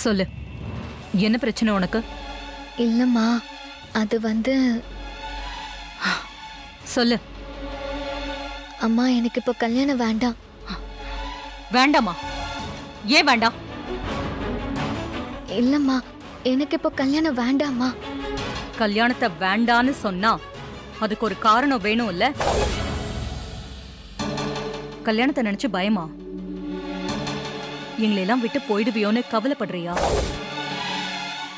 சொல்லு, என்ன பிரச்சனை உனக்கு? இல்லம்மா, அது சொல்லு. அம்மா, எனக்கு இப்போ கல்யாணம் வேண்டாம். வேண்டாமா? ஏன் வேண்டாம்? இல்லம்மா, எனக்கு இப்போ கல்யாணம் வேண்டாம்மா. கல்யாணத்தை வேண்டான்னு சொன்னா அதுக்கு ஒரு காரணம் வேணும் இல்ல? கல்யாணத்தை நினைச்சு பயமா? எங்களெல்லாம் விட்டு போயிடுவியோன்னு கவலைப்படுறியா?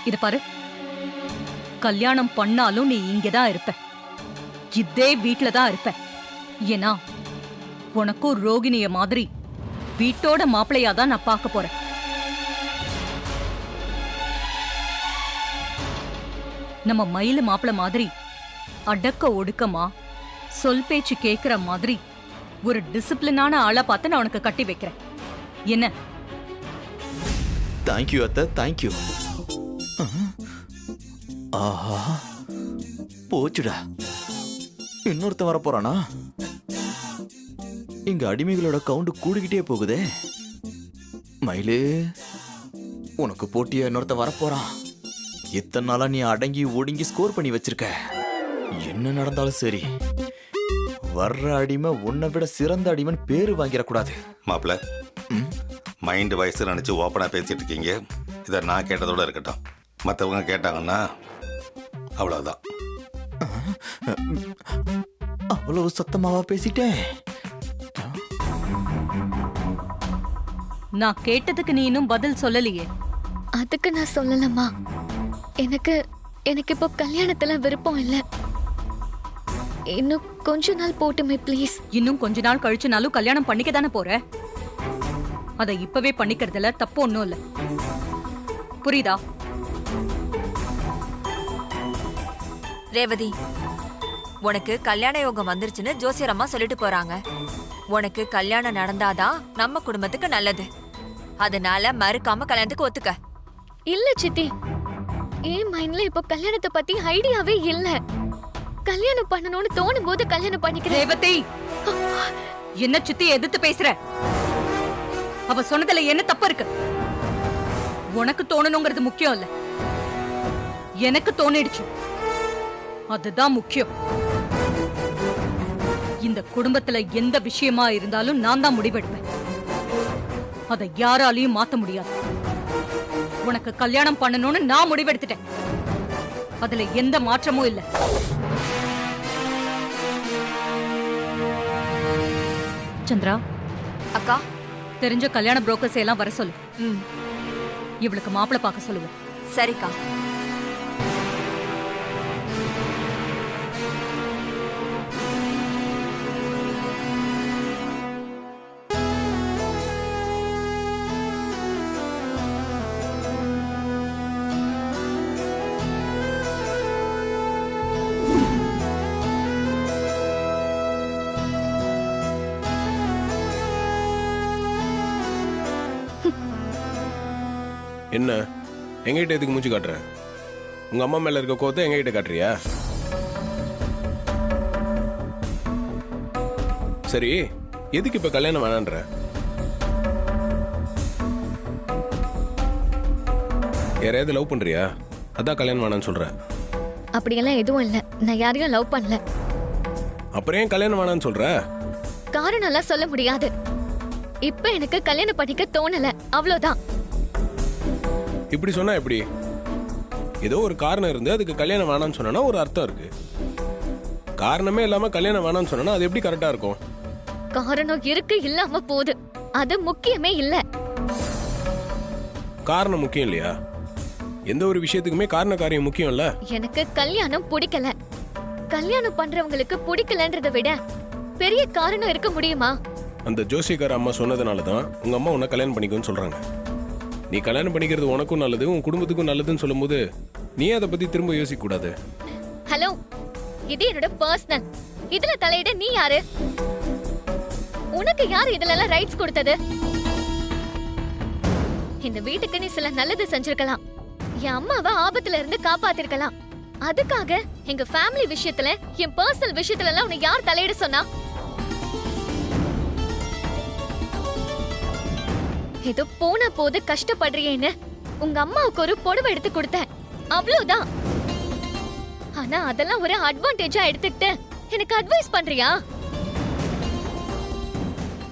இத பாரு, கல்யாணம் பண்ணாலும் நீ இங்கதான் இருப்ப, இதே வீட்டுல தான் இருப்ப. ஏன்னா உனக்கும் ரோகிணிய மாதிரி வீட்டோட மாப்பிள்ளையாதான் நான் பார்க்க போறேன். நம்ம மயில மாப்பிள்ள மாதிரி அடக்க ஒடுக்கமா சொல் பேச்சு கேக்குற மாதிரி ஒரு டிசிப்ளினான ஆளா பார்த்து நான் உனக்கு கட்டி வைக்கிறேன். என்ன? தேங்க்யூ அத்தை, தேங்க்யூ. ஆஹா, போச்சுடா. இன்னொருத்தன் வர போறானா? இங்க அடிமைகளோட கவுண்ட் கூடிக்கிட்டே போகுதே. மயிலு, உனக்கு போட்டியா இன்னொருத்தன் வரப்போறான். இத்தனை நாளா நீ அடங்கி ஒடுங்கி ஸ்கோர் பண்ணி வச்சிருக்க. என்ன நடந்தாலும் சரி, வர்ற அடிமை உன்னை விட சிறந்த அடிமைன்னு பேரு வாங்கிடக்கூடாது. மாப்பிள்ள, மைண்ட் வயசு நினச்சி ஓப்பனாக பேசிட்டு இருக்கீங்க. இதை நான் கேட்டதோட இருக்கட்டும், மற்றவங்க கேட்டாங்கன்னா அவ்வளோதான். அவ்வளவு சத்தமாவா பேசிட்டேன்? நான் கேட்டதுக்கு நீ இன்னும் பதில் சொல்லலையே. அதுக்கு நான் சொல்லலம்மா. எனக்கு இப்போ கல்யாணத்துல விருப்பம் இல்ல. இன்னும் கொஞ்ச நாள் போட்டுமே ப்ளீஸ். இன்னும் கொஞ்ச நாள் கழிச்சுனாலும் கல்யாணம் பண்ணிக்க தானே போற. அதை இப்பவே பண்ணிக்கிறதுல தப்பு ஒன்றும் இல்ல. புரியுதா? ரேவதி, உனக்கு கல்யாண யோகம் வந்துருச்சுன்னு ஜோசியர் அம்மா சொல்லிட்டு போறாங்க. உனக்கு கல்யாணம் நடந்தாதான் நம்ம குடும்பத்துக்கு நல்லது. அதனால மறுக்காம கல்யாணத்துக்கு ஒத்துக்க. இல்ல சித்தி, என் மைண்ட்ல இப்போ கல்யாணத்தை பத்தி ஐடியாவே இல்ல. கல்யாணம் பண்ணணும்னு தோணும் போது கல்யாணம் பண்ணிக்கிறேன். ரேவதி, என்ன சித்தி எதிர்த்து பேசுற? அவ சொன்னதுல என்ன தப்பு இருக்கு? உனக்கு தோணணுங்கிறது முக்கியம் இல்ல, எனக்கு தோணிடுச்சு, அதுதான் முக்கியம். இந்த குடும்பத்துல எந்த விஷயமா இருந்தாலும் நான் தான் முடிவெடுப்பேன். அதை யாராலையும் மாத்த முடியாது. உனக்கு கல்யாணம் பண்ணணும்னு நான் முடிவெடுத்துட்டேன். அதுல எந்த மாற்றமும் இல்ல. சந்திரா அக்கா, தெரிஞ்ச கல்யாண புரோக்கர்ஸ் எல்லாம் வர சொல்லு. ம், இவளுக்கு மாப்பிள்ளை பார்க்க சொல்லுவேன். சரிக்கா. என்ன எங்ககிட்ட எதுக்கு மூச்சு காட்டுற? உங்க அம்மா மேல இருக்க கோத்தை எங்ககிட்ட காட்டுறியா? சரி, எதுக்கு இப்ப கல்யாணம் வேணான்ற? யாரையாவது லவ் பண்றியா? அதான் கல்யாணம் வேணான்னு சொல்ற. அப்படியெல்லாம் எதுவும் இல்ல. நான் யாரையும் லவ் பண்ணல. அப்புறம் ஏன் கல்யாணம் வேணான்னு சொல்ற? காரணம் எல்லாம் சொல்ல முடியாது. இப்ப எனக்கு கல்யாணம் பண்ணிக்க தோணல, அவ்வளவுதான். இப்படி சொன்னா எப்படி? ஏதோ ஒரு காரணம் இருந்து அதுக்கு கல்யாணம் வேணாம்னு சொன்னா ஒரு அர்த்தம் இருக்கு. காரணமே இல்லாம கல்யாணம் வேணாம்னு சொன்னா அது எப்படி கரெக்டா இருக்கும்? காரணம் இருக்கு, இல்லாம போகுது, அது முக்கியமே இல்ல. காரணம் முக்கியம் இல்லையா? எந்த ஒரு விஷயத்துக்குமே காரண காரியம் முக்கியம் இல்ல. எனக்கு கல்யாணம் பிடிக்கல. கல்யாணம் பண்றவங்களுக்கு பிடிக்கலன்றதை விட பெரிய காரணம் இருக்க முடியுமா? அந்த ஜோசியக்கார அம்மா சொன்னதுனாலதான் உங்க அம்மா உன்னை கல்யாணம் பண்ணிக்கோன்னு சொல்றாங்க. நீ கல்யாணம் பண்ணிக்கிறது உனக்கும் நல்லது, உன் குடும்பத்துக்கும் நல்லதுன்னு சொல்லும் போது நீ அதை பத்தி திரும்ப யோசிக்க கூடாது. ஹலோ, இது என்னோட பர்சனல். இதுல தலையிட நீ யாரு? உனக்கு யாரு இதுல எல்லாம் ரைட்ஸ் கொடுத்தது? இந்த வீட்டுக்கு நீ சில நல்லது செஞ்சிருக்கலாம். என் அம்மாவை ஆபத்துல இருந்து காப்பாத்திருக்கலாம். அதுக்காக எங்க ஃபேமிலி விஷயத்துல, என் பர்சனல் விஷயத்துல எல்லாம் உன்னை யார் தலையிட சொன்னா? ஏதோ போன போது கஷ்டப்படுறியேன்னு உங்க அம்மாவுக்கு ஒரு புடவை எடுத்து கொடுத்தேன், அவ்வளவுதான். ஆனா அதெல்லாம் ஒரு அட்வான்டேஜா எடுத்துக்கிட்டு எனக்கு அட்வைஸ் பண்றியா?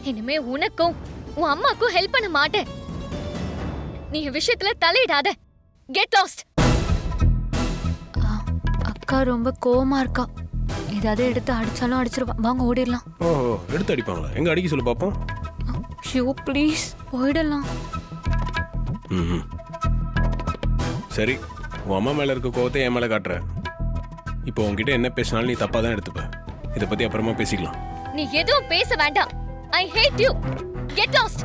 இனிமே உனக்கும் உன் அம்மாக்கும் ஹெல்ப் பண்ண மாட்டேன். நீ என் விஷயத்துல தலையிடாத. Get lost. அக்கா ரொம்ப கோவமா இருக்கா. ஏதாவது எடுத்து அடிச்சாலும் அடிச்சிருவா. வாங்க ஓடிடலாம். ஓஹோ, எடுத்து அடிப்பாங்களா? எங்க அடிக்க சொல்லு பாப்போம். ஷியூ ப்ளீஸ் போயிடலாம். ம். சரி, உன் அம்மா மேல இருக்க கோவத்தை என் மேல காட்டுற. இப்போ உன்கிட்ட என்ன பேசினாலும் நீ தப்பா தான் எடுத்துப்ப. இதை பத்தி அப்புறமா பேசிக்கலாம். நீ எதுவும் பேச வேண்டாம். I hate you. Get lost.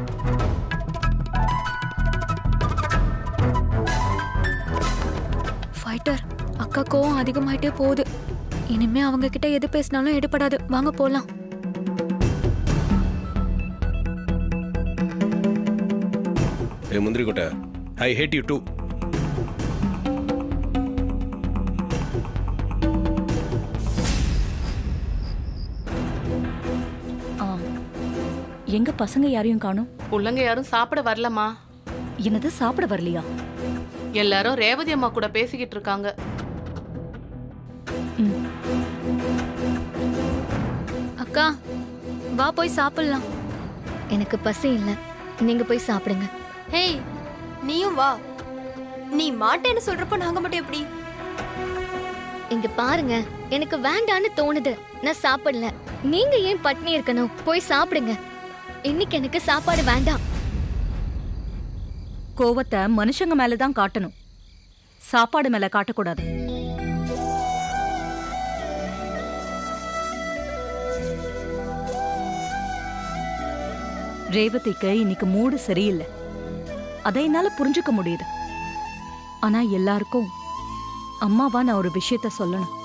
Fighter, அக்கா கோவம் அதிகமாயிட்டே போகுது. இனிமே அவங்க கிட்ட எது பேசினாலும் எடுபடாது. வாங்க போலாம். ஏ முந்திரி கொட்டை, ஐ ஹேட் யூ டூ. எங்க பசங்க யாரையும் காணோம்? புள்ளங்க யாரும் சாப்பிட வரலமா. என்னது சாப்பிட வரலையா? எல்லாரும் ரேவதி அம்மா கூட பேசிக்கிட்டு இருக்காங்க. அக்கா வா போய் சாப்பிடலாம். எனக்கு பசி இல்ல, நீங்க போய் சாப்பிடுங்க. ஹேய், நீயும் வா. நீ மாட்டேன்னு சொல்றப்ப நாங்க மட்டும் எப்படி? இங்க பாருங்க, எனக்கு வேண்டான்னு தோணுது. நான் சாப்பிடல. நீங்க ஏன் பட்னி இருக்கணும்? போய் சாப்பிடுங்க. இன்னைக்கு எனக்கு சாப்பாடு வேண்டாம். கோவத்தை மனுஷங்க மேலதான் காட்டணும், சாப்பாடு மேல காட்டக்கூடாது. ரேவதிக்கு இன்னைக்கு மூடு சரியில்லை, அதை என்னால புரிஞ்சுக்க முடியுது. ஆனா எல்லாருக்கும் அம்மாவா நான் ஒரு விஷயத்த சொல்லணும்.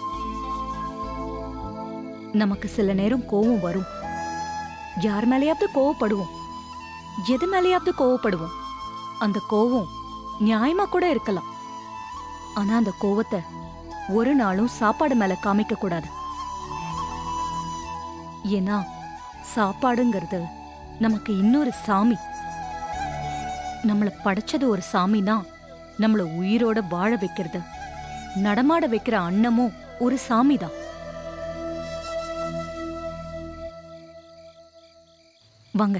நமக்கு சில நேரம் கோவம் வரும். யார் மேலேயாவது கோவப்படுவோம், எது மேலேயாவது கோவப்படுவோம். அந்த கோவம் நியாயமா கூட இருக்கலாம். ஆனா அந்த கோவத்தை ஒரு நாளும் சாப்பாடு மேல காமிக்க கூடாது. ஏன்னா சாப்பாடுங்கிறது நமக்கு இன்னொரு சாமி. நம்மள படைச்சது ஒரு சாமினா நம்மள உயிரோட வாழ வைக்கிறது, நடமாட வைக்கிற அன்னமும் ஒரு சாமிதான். வாங்க.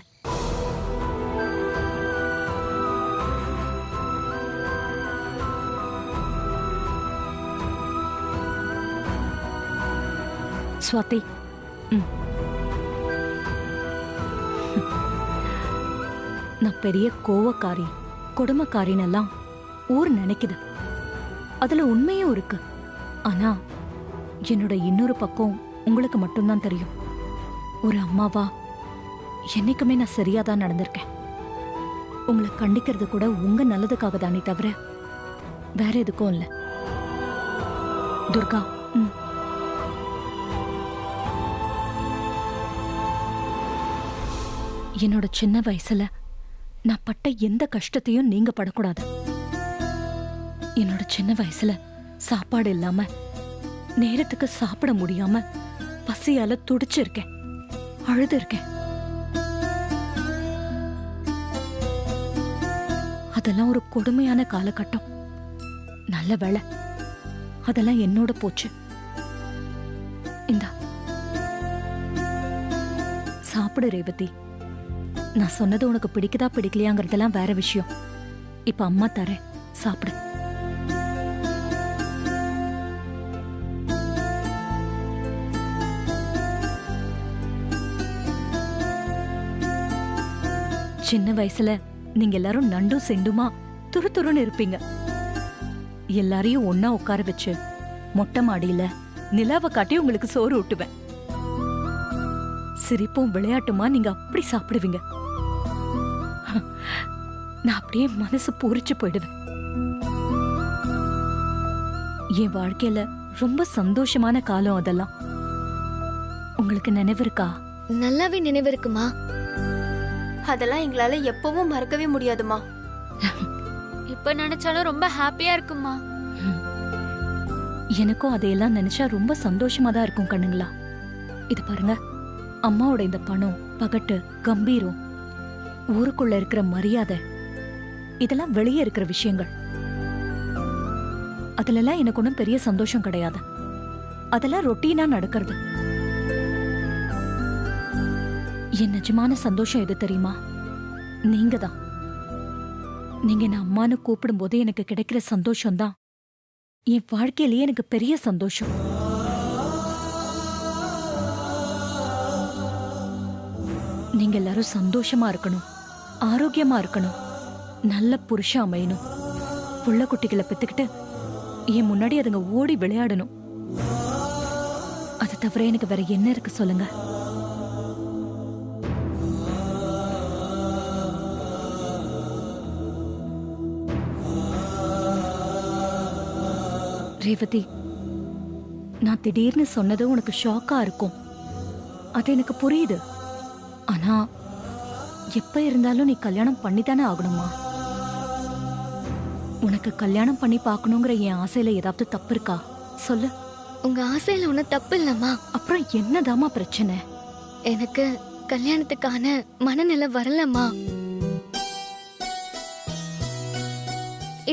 ஸ்வாதி, நான் பெரிய கோவக்காரி, கொடுமைக்காரினெல்லாம் ஊர் நினைக்குது. அதுல உண்மையும் இருக்கு. ஆனா என்னோட இன்னொரு பக்கம் உங்களுக்கு மட்டும்தான் தெரியும். ஒரு அம்மாவா என்னைக்குமே நான் சரியாதான் நடந்திருக்கேன். உங்களை கண்டிக்கிறது கூட உங்க நல்லதுக்காக தானே தவிர வேற எதுக்கும் இல்ல. துர்கா, என்னோட சின்ன வயசுல நான் பட்ட எந்த கஷ்டத்தையும் நீங்க படக்கூடாது. என்னோட சின்ன வயசுல சாப்பாடு இல்லாம, நேரத்துக்கு சாப்பிட முடியாம, பசியால துடிச்சிருக்கேன், அழுது இருக்கேன். அதெல்லாம் ஒரு கொடுமையான காலகட்டம். நல்ல வேளை அதெல்லாம் என்னோட போச்சு. இந்தா சாப்பிடு ரேவதி. நான் சொன்னது உனக்கு பிடிக்குதா பிடிக்கலையாங்கிறதெல்லாம் வேற விஷயம். இப்ப அம்மா தரேன், சாப்பிடு. சின்ன வயசுல நீங்க எல்லாரும் நண்டும் செண்டுமா துரு துருன்னு இருப்பீங்க. எல்லாரையும் ஒன்னா உட்கார வச்சு மொட்டை மாடியில நிலாவை காட்டி உங்களுக்கு சோறு ஊட்டுவேன். சிரிப்பும் விளையாட்டுமா நீங்க அப்படி சாப்பிடுவீங்க. நான் அப்படியே மனசு பூரிச்சு போயிடுவேன். என் வாழ்க்கையில ரொம்ப சந்தோஷமான காலம் அதெல்லாம். உங்களுக்கு நினைவு இருக்கா? நல்லாவே நினைவு இருக்குமா? அதெல்லாம் எங்களால எப்பவும் மறக்கவே முடியாதுமா. இப்ப நினைச்சாலும் ரொம்ப ஹாப்பியா இருக்குமா. எனக்கும் அதையெல்லாம் நினைச்சா ரொம்ப சந்தோஷமா தான் இருக்கும் கண்ணுங்களா. இது பாருங்க, அம்மாவோட இந்த பணம், பகட்டு, கம்பீரம், ஊருக்குள்ள இருக்கிற மரியாதை இதெல்லாம் வெளியே இருக்கிற விஷயங்கள். அதுலலாம் எனக்கு ஒன்றும் பெரிய சந்தோஷம் கிடையாது. அதெல்லாம் ரொட்டீனா நடக்கிறது. என் நிஜமான சந்தோஷம் எது தெரியுமா? நீங்க தான். நீங்க என்ன அம்மான்னு கூப்பிடும் போது எனக்கு கிடைக்கிற சந்தோஷம் தான் என் வாழ்க்கையிலேயே எனக்கு பெரிய சந்தோஷம். நீங்க எல்லாரும் சந்தோஷமா இருக்கணும், ஆரோக்கியமா இருக்கணும், நல்ல புருஷன் அமையணும், புள்ள குட்டிகளை பெத்துக்கிட்டு என் முன்னாடி அதுங்க ஓடி விளையாடணும். அது தவிர எனக்கு வேற என்ன இருக்கு சொல்லுங்க? ரேவதி, நான் திடீர்னு சொன்னது உனக்கு ஷாக்கா இருக்கும். அது எனக்கு புரியுது. ஆனா எப்ப இருந்தாலும் நீ கல்யாணம் பண்ணித்தானே ஆகணுமா? உனக்கு கல்யாணம் பண்ணி பார்க்கணுங்கிற என் ஆசையில ஏதாவது தப்பு இருக்கா சொல்லு. உங்க ஆசையில ஒன்னும் தப்பு இல்லம்மா. அப்புறம் என்னதாம்மா பிரச்சனை? எனக்கு கல்யாணத்துக்கான மனநிலை வரலம்மா.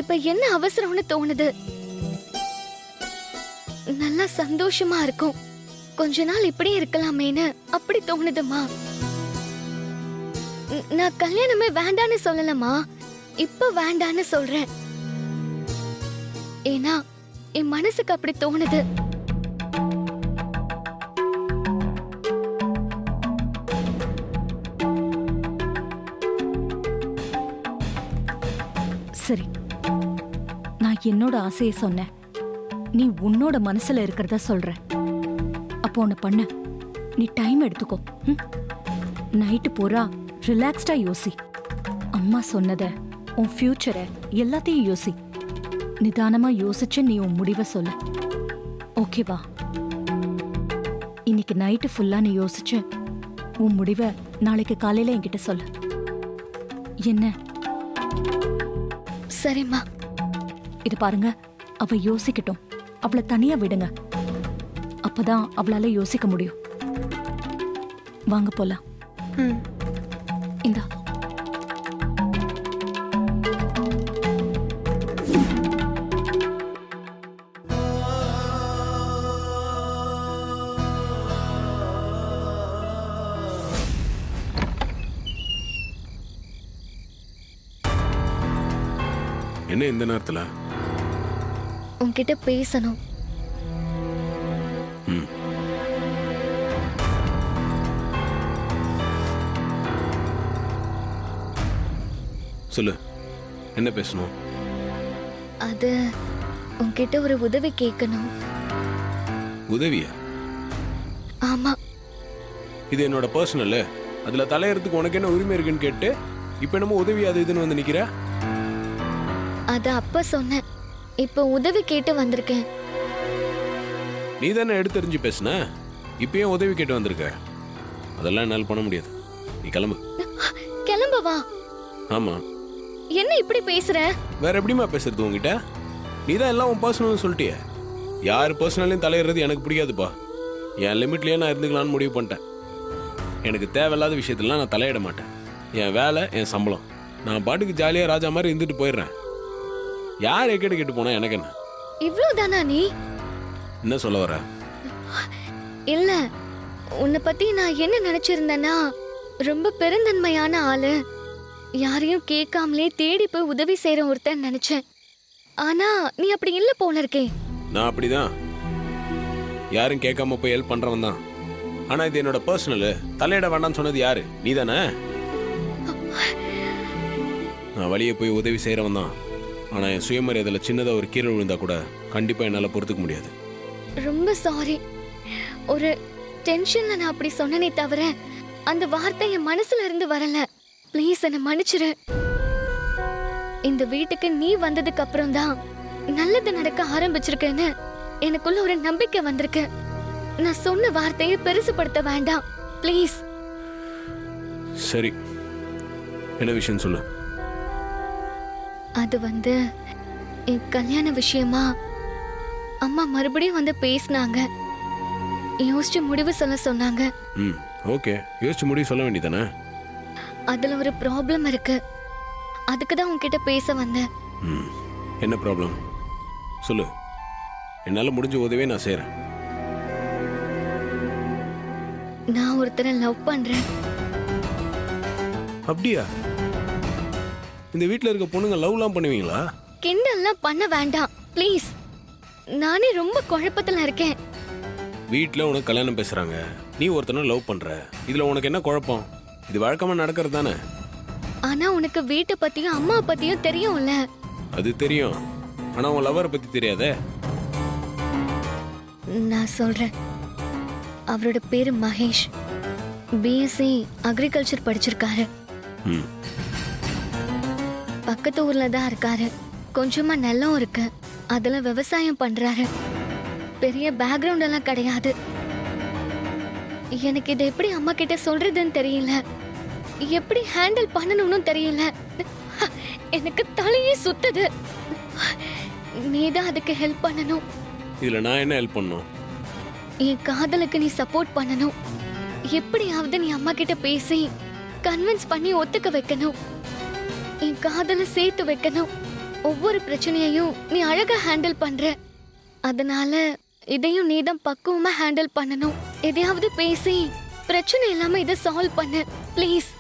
இப்ப என்ன அவசரம்னு தோணுது? நல்லா சந்தோஷமா இருக்கும், கொஞ்ச நாள் இப்படி இருக்கலாமேன்னு அப்படி தோணுதுமா. நான் கல்யாணமே வேண்டான்னு சொல்லலமா, இப்ப வேண்டான்னு சொல்றேன். ஏன்னா என் மனசுக்கு அப்படி தோணுது. சரி, நான் என்னோட ஆசையை சொன்னேன், நீ உன்னோட மனசுல இருக்கிறத சொல்ற. அப்போ ஒண்ணு பண்ண, நீ டைம் எடுத்துக்கோ. நைட்டு பூரா ரிலாக்ஸ்டா யோசி. அம்மா சொன்னத, உன் ஃபியூச்சரை எல்லாத்தையும் யோசி. நிதானமா யோசிச்சு நீ உன் முடிவை சொல்லு. ஓகேவா? இன்னைக்கு நைட்டு ஃபுல்லா நீ யோசிச்சு உன் முடிவை நாளைக்கு காலையில என்கிட்ட சொல்லு. என்ன? சரிம்மா. இது பாருங்க, அவ யோசிக்கட்டும். அவளை தனியா விடுங்க. அப்பதான் அவளால யோசிக்க முடியும். வாங்க போலாம். இந்தா. என்ன இந்த நேரத்துல? உன்கிட்ட பேசணும். சொல்லு, என்ன பேசணும்? அது உன்கிட்ட ஒரு உதவி கேட்கணும். உதவியா? ஆமா. இது என்னோட பர்சனல். அதுல தலையறதுக்கு உனக்கு என்ன உரிமை இருக்குன்னு கேட்டு இப்ப என்னமோ உதவி அது இதுன்னு வந்து நிக்கிற. அத அப்ப சொன்னேன், இப்ப உதவி கேட்டு வந்திருக்கேன். நீ தானே எடுத்தறிஞ்சு பேசுன, இப்பயும் உதவி கேட்டு வந்திருக்க. அதெல்லாம் என்னால் பண்ண முடியாது. நீ கிளம்பு. கிளம்பவா? ஆமா. என்ன இப்படி பேசுற? வேற எப்படிமா பேசுறது உங்ககிட்ட? நீ தான் எல்லாம் உன் பர்சனல்னு சொல்லிட்டிய. யார் பர்சனலையும் தலையிடுறது எனக்கு பிடிக்காதுப்பா. என் லிமிட்லயே நான் இருந்துக்கலான்னு முடிவு பண்ணிட்டேன். எனக்கு தேவையில்லாத விஷயத்துலாம் நான் தலையிட மாட்டேன். என் வேலை, என் சம்பளம், நான் பாட்டுக்கு ஜாலியா ராஜா மாதிரி இருந்துட்டு போயிடுறேன். யார் எக்கேடு கேட்டு போனா எனக்கு என்ன? இவ்வளவுதானா நீ? என்ன சொல்ல வர? இல்ல, உன்னை பத்தி நான் என்ன நினைச்சிருந்தேன்னா, ரொம்ப பெருந்தன்மையான ஆளு, யாரையும் கேட்காமலே தேடி போய் உதவி செய்யற ஒருத்தன் நினைச்சேன். ஆனா நீ அப்படி இல்ல போல இருக்கே. நான் அப்படிதான், யாரும் கேட்காம போய் ஹெல்ப் பண்றவன் தான். ஆனா இது என்னோட பர்சனல். தலையிட வேண்டாம்னு சொன்னது யாரு? நீ தானே. நான் வழியே போய் உதவி செய்யறவன் தான். ஆனா என் சுயமரியாதையில சின்னதா ஒரு கீழே விழுந்தா கூட கண்டிப்பா என்னால பொறுத்துக்க முடியாது. ரொம்ப சாரி. ஒரு டென்ஷன்ல நான் அப்படி சொன்னனே தவிர அந்த வார்த்தை என் மனசுல இருந்து வரல. ப்ளீஸ் என்ன மன்னிச்சிரு. இந்த வீட்டுக்கு நீ வந்ததுக்கு அப்புறம் தான் நல்லது நடக்க ஆரம்பிச்சிருக்கேன்னு எனக்குள்ள ஒரு நம்பிக்கை வந்திருக்கு. நான் சொன்ன வார்த்தையை பெருசுபடுத்த வேண்டாம் ப்ளீஸ். சரி, என்ன விஷயம் சொல்லு. அது என் கல்யாண விஷயமா அம்மா மறுபடியும் பேசினாங்க. யோசிச்சு முடிவு சொல்ல சொன்னாங்க. ஓகே, யோசிச்சு முடிவு சொல்ல வேண்டியதானே? அதுல ஒரு ப்ராப்ளம் இருக்கு. அதுக்கு தான் உன்கிட்ட பேச வந்தேன். ம் என்ன ப்ராப்ளம் சொல்லு, என்னால் முடிஞ்ச உதவியே நான் செய்கிறேன். நான் ஒருத்தரை லவ் பண்றேன். அப்படியா? இந்த வீட்டில் இருக்க பொண்ணுங்க லவ்லாம் பண்ணுவீங்களா? கிண்டல்லாம் பண்ண வேண்டாம் ப்ளீஸ். நானே ரொம்ப குழப்பத்துல இருக்கேன். வீட்டில் உனக்கு கல்யாணம் பேசுகிறாங்க, நீ ஒருத்தனை லவ் பண்ணுற, இதில் உனக்கு என்ன குழப்பம்? இது வழக்கமாக நடக்கிறது தானே. ஆனா உனக்கு வீட்டை பத்தியும் அம்மா பத்தியும் தெரியும்ல. அது தெரியும், ஆனால் உன் லவரை பற்றி தெரியாதே. நான் சொல்றேன். அவரோட பேரு மகேஷ். பிஎஸ்சி அக்ரிகல்ச்சர் படிச்சிருக்காரு. ம் பக்கத்து ஊர்ல தான் இருக்காரு. கொஞ்சமா நிலம் இருக்கு, அதுல விவசாயம் பண்றாரு. பெரிய பேக்ரவுண்ட் எல்லாம் கிடையாது. எனக்கு இதை எப்படி அம்மா கிட்ட சொல்றதுன்னு தெரியல, எப்படி ஹேண்டில் பண்ணணும்னு தெரியல. எனக்கு தலையே சுத்துது. நீதான் அதுக்கு ஹெல்ப் பண்ணணும். இதில் நான் என்ன ஹெல்ப் பண்ணணும்? என் காதலுக்கு நீ சப்போர்ட் பண்ணணும். எப்படியாவது நீ அம்மா கிட்ட பேசி கன்வின்ஸ் பண்ணி ஒத்துக்க வைக்கணும். என் காதலை சேர்த்து வைக்கணும். ஒவ்வொரு பிரச்சனையையும் நீ அழகா ஹேண்டில் பண்ற, அதனால இதையும் நீதான் பக்குவமா ஹேண்டில் பண்ணணும். எதையாவது பேசி பிரச்சனை இல்லாம இதை சால்வ் பண்ணு ப்ளீஸ்.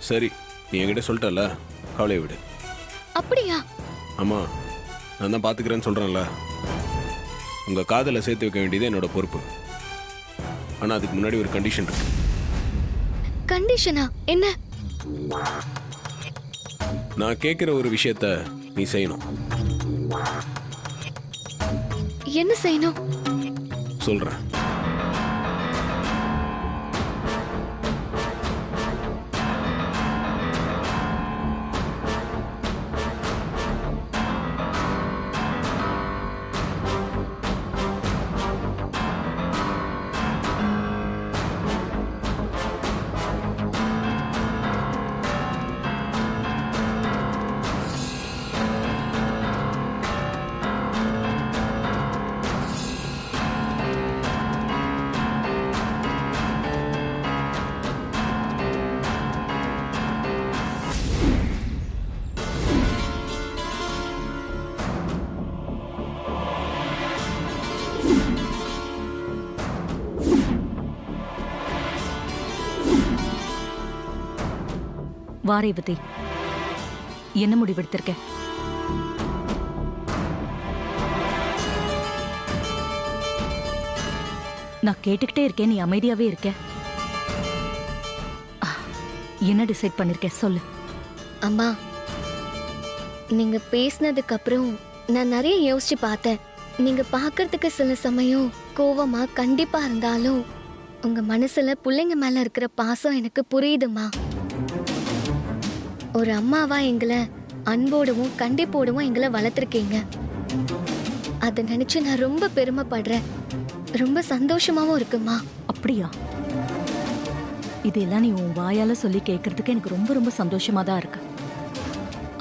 சரி, நீ என்கிட்ட சொல்லிட்டல, கவலையை விடு. அப்படியா? ஆமாம், நான் தான் பார்த்துக்கிறேன்னு சொல்கிறேன்ல. உங்கள் காதலை சேர்த்து வைக்க வேண்டியது என்னோட பொறுப்பு. ஆனால் அதுக்கு முன்னாடி ஒரு கண்டிஷன் இருக்கு. கண்டிஷனா? என்ன? நான் கேட்குற ஒரு விஷயத்த நீ செய்யணும். என்ன செய்யணும்? சொல்கிறேன். வா ரேவதி, என்ன முடிவெடுத்திருக்க? நான் கேட்டுக்கிட்டே இருக்கேன், நீ அமைதியாவே இருக்க. என்ன டிசைட் பண்ணிருக்க சொல்லு. அம்மா, நீங்க பேசினதுக்கு அப்புறம் நான் நிறைய யோசிச்சு பார்த்தேன். நீங்க பார்க்கறதுக்கு சில சமயம் கோவமா கண்டிப்பா இருந்தாலும் உங்க மனசுல பிள்ளைங்க மேல இருக்கிற பாசம் எனக்கு புரியுதுமா. ஒரு அம்மாவா எங்களை அன்போடவும் கண்டிப்போடவும் எங்களை வளர்த்துருக்கீங்க. அதை நினைச்சு நான் ரொம்ப பெருமைப்படுறேன். ரொம்ப சந்தோஷமாவும் இருக்குமா. அப்படியா? இதெல்லாம் நீ உன் வாயால சொல்லி கேட்கறதுக்கு எனக்கு ரொம்ப ரொம்ப சந்தோஷமா தான் இருக்கு.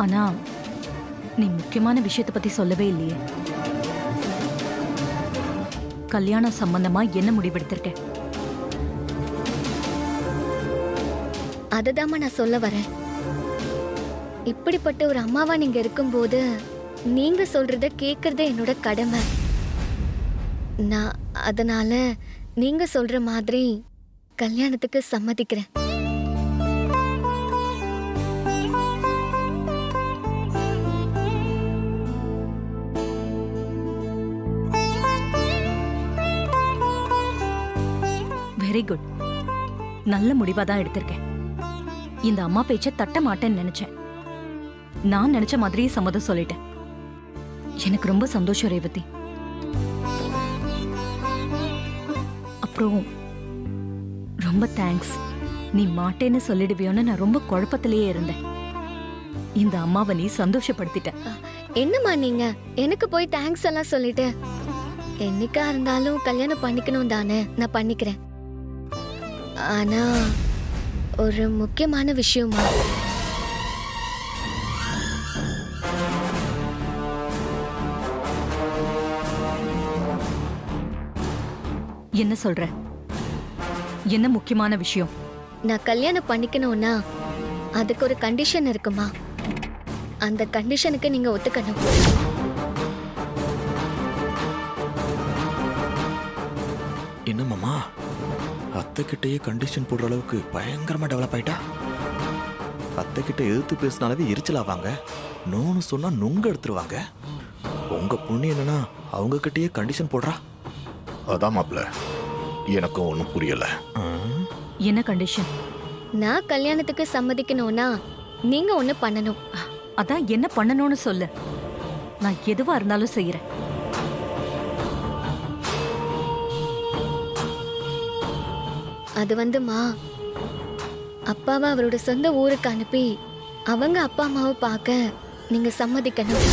ஆனா நீ முக்கியமான விஷயத்தை பத்தி சொல்லவே இல்லையே. கல்யாணம் சம்பந்தமா என்ன முடிவெடுத்திருக்க? அததாம்மா நான் சொல்ல வரேன். இப்படிப்பட்ட ஒரு அம்மாவா நீங்க இருக்கும்போது நீங்க சொல்றத கேட்கறதே என்னோட கடமை. நான் அதனால நீங்க சொல்ற மாதிரி கல்யாணத்துக்கு சம்மதிக்கிறேன். Very good. நல்ல முடிவா தான் எடுத்திருக்கேன். இந்த அம்மா பேச்ச தட்ட மாட்டேன்னு நினைச்சேன். நான் நினைச்ச மாதிரியே சம்மதம் சொல்லிட்டேன். எனக்கு ரொம்ப சந்தோஷம் ரேவதி. அப்புறம் ரொம்ப தேங்க்ஸ். நீ மாட்டேன்னு சொல்லிடுவியோன்னு நான் ரொம்ப குழப்பத்திலேயே இருந்தேன். இந்த அம்மாவை நீ சந்தோஷப்படுத்திட்ட. என்னம்மா நீங்க எனக்கு போய் தேங்க்ஸ் எல்லாம் சொல்லிட்டு, என்னைக்கா இருந்தாலும் கல்யாணம் பண்ணிக்கணும் தானே, நான் பண்ணிக்கிறேன். ஆனா ஒரு முக்கியமான விஷயமா, என்ன சொல்ற? என்ன முக்கியமான விஷயம்? நான் கல்யாணம் பண்ணிக்கணும்னா அதுக்கு ஒரு கண்டிஷன் இருக்குமா? அந்த கண்டிஷனுக்கு நீங்க ஒத்துக்கணும். என்ன மாமா, அத்தை கிட்டயே கண்டிஷன் போடுற அளவுக்கு பயங்கரமா டெவலப் ஆயிட்டா? அத்தை கிட்ட எதிர்த்து பேசினாலே எரிச்சல் ஆவாங்க, நோன்னு சொன்னா நுங்க எடுத்துருவாங்க. உங்க பொண்ணு என்னன்னா அவங்க கிட்டயே கண்டிஷன் போடுறா. அதான் மாப்ள, எனக்கும் ஒன்றும் புரியல. என்ன கண்டிஷன்? நான் கல்யாணத்துக்கு சம்மதிக்கணும்னா நீங்க ஒண்ணு பண்ணணும். அதான் என்ன பண்ணணும்னு சொல்லு, நான் எதுவா இருந்தாலும் செய்யறேன். அது வந்துமா, அப்பாவை அவரோட சொந்த ஊருக்கு அனுப்பி அவங்க அப்பா அம்மாவை பார்க்க நீங்க சம்மதிக்கணும்.